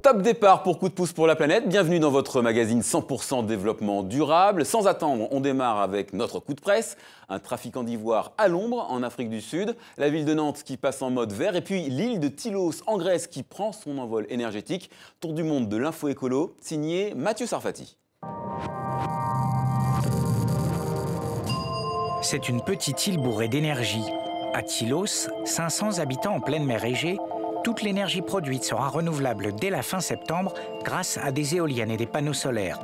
Top départ pour Coup de pouce pour la planète. Bienvenue dans votre magazine 100% développement durable. Sans attendre, on démarre avec notre coup de presse. Un trafiquant d'ivoire à l'ombre en Afrique du Sud. La ville de Nantes qui passe en mode vert. Et puis l'île de Tylos en Grèce qui prend son envol énergétique. Tour du monde de l'info écolo, signé Mathieu Sarfati. C'est une petite île bourrée d'énergie. À Tylos, 500 habitants en pleine mer Égée, toute l'énergie produite sera renouvelable dès la fin septembre grâce à des éoliennes et des panneaux solaires.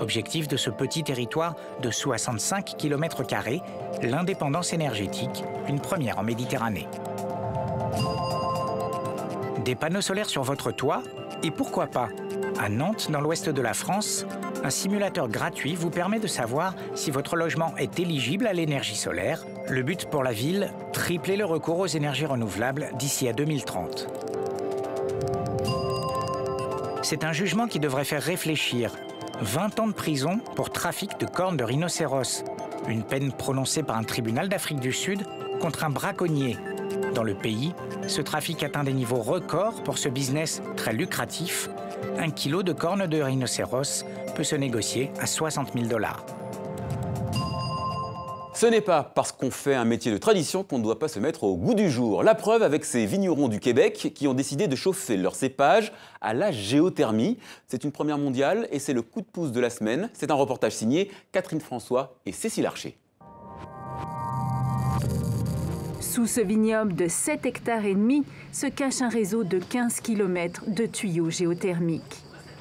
Objectif de ce petit territoire de 65 km², l'indépendance énergétique, une première en Méditerranée. Des panneaux solaires sur votre toit et pourquoi pas, à Nantes, dans l'ouest de la France, un simulateur gratuit vous permet de savoir si votre logement est éligible à l'énergie solaire. Le but pour la ville, tripler le recours aux énergies renouvelables d'ici à 2030. C'est un jugement qui devrait faire réfléchir. 20 ans de prison pour trafic de cornes de rhinocéros. Une peine prononcée par un tribunal d'Afrique du Sud contre un braconnier. Dans le pays, ce trafic atteint des niveaux records pour ce business très lucratif. 1 kilo de cornes de rhinocéros peut se négocier à 60 000 $. Ce n'est pas parce qu'on fait un métier de tradition qu'on ne doit pas se mettre au goût du jour. La preuve avec ces vignerons du Québec qui ont décidé de chauffer leur cépage à la géothermie. C'est une première mondiale et c'est le coup de pouce de la semaine. C'est un reportage signé Catherine François et Cécile Archer. Sous ce vignoble de 7,5 hectares se cache un réseau de 15 km de tuyaux géothermiques.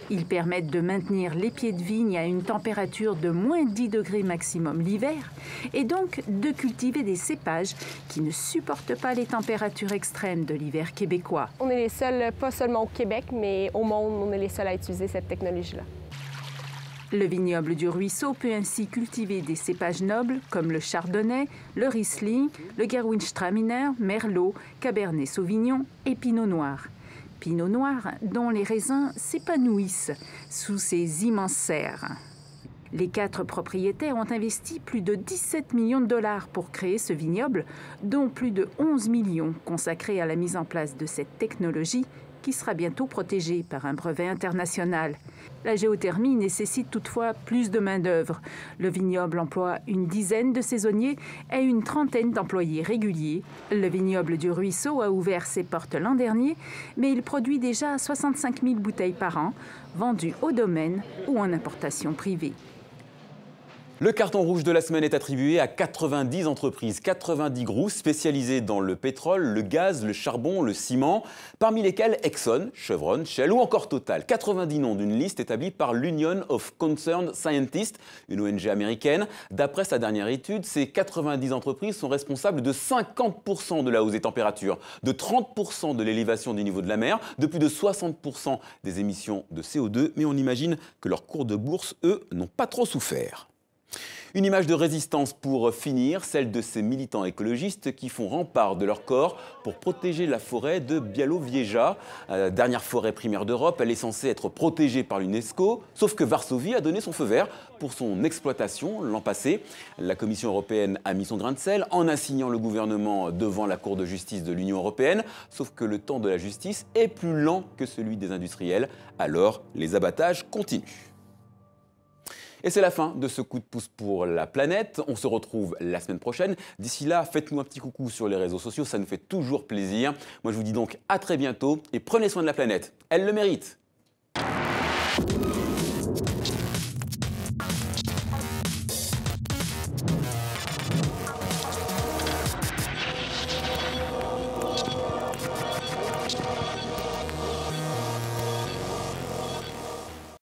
Ils permettent de maintenir les pieds de vigne à une température de moins 10 degrés maximum l'hiver et donc de cultiver des cépages qui ne supportent pas les températures extrêmes de l'hiver québécois. On est les seuls, pas seulement au Québec, mais au monde, on est les seuls à utiliser cette technologie-là. Le vignoble du Ruisseau peut ainsi cultiver des cépages nobles comme le Chardonnay, le Riesling, le Gewürztraminer, Merlot, Cabernet Sauvignon et Pinot Noir. Pinot Noir dont les raisins s'épanouissent sous ces immenses serres. Les 4 propriétaires ont investi plus de 17 millions de dollars pour créer ce vignoble, dont plus de 11 millions consacrés à la mise en place de cette technologie qui sera bientôt protégée par un brevet international. La géothermie nécessite toutefois plus de main-d'œuvre. Le vignoble emploie une dizaine de saisonniers et une trentaine d'employés réguliers. Le vignoble du Ruisseau a ouvert ses portes l'an dernier, mais il produit déjà 65 000 bouteilles par an, vendues au domaine ou en importation privée. Le carton rouge de la semaine est attribué à 90 entreprises, 90 groupes spécialisés dans le pétrole, le gaz, le charbon, le ciment, parmi lesquels Exxon, Chevron, Shell ou encore Total. 90 noms d'une liste établie par l'Union of Concerned Scientists, une ONG américaine. D'après sa dernière étude, ces 90 entreprises sont responsables de 50% de la hausse des températures, de 30% de l'élévation du niveau de la mer, de plus de 60% des émissions de CO2. Mais on imagine que leurs cours de bourse, eux, n'ont pas trop souffert. Une image de résistance pour finir, celle de ces militants écologistes qui font rempart de leur corps pour protéger la forêt de Białowieża. Dernière forêt primaire d'Europe, elle est censée être protégée par l'UNESCO, sauf que Varsovie a donné son feu vert pour son exploitation l'an passé. La Commission européenne a mis son grain de sel en assignant le gouvernement devant la Cour de justice de l'Union européenne, sauf que le temps de la justice est plus lent que celui des industriels, alors les abattages continuent. Et c'est la fin de ce coup de pouce pour la planète. On se retrouve la semaine prochaine. D'ici là, faites-nous un petit coucou sur les réseaux sociaux, ça nous fait toujours plaisir. Moi, je vous dis donc à très bientôt et prenez soin de la planète. Elle le mérite.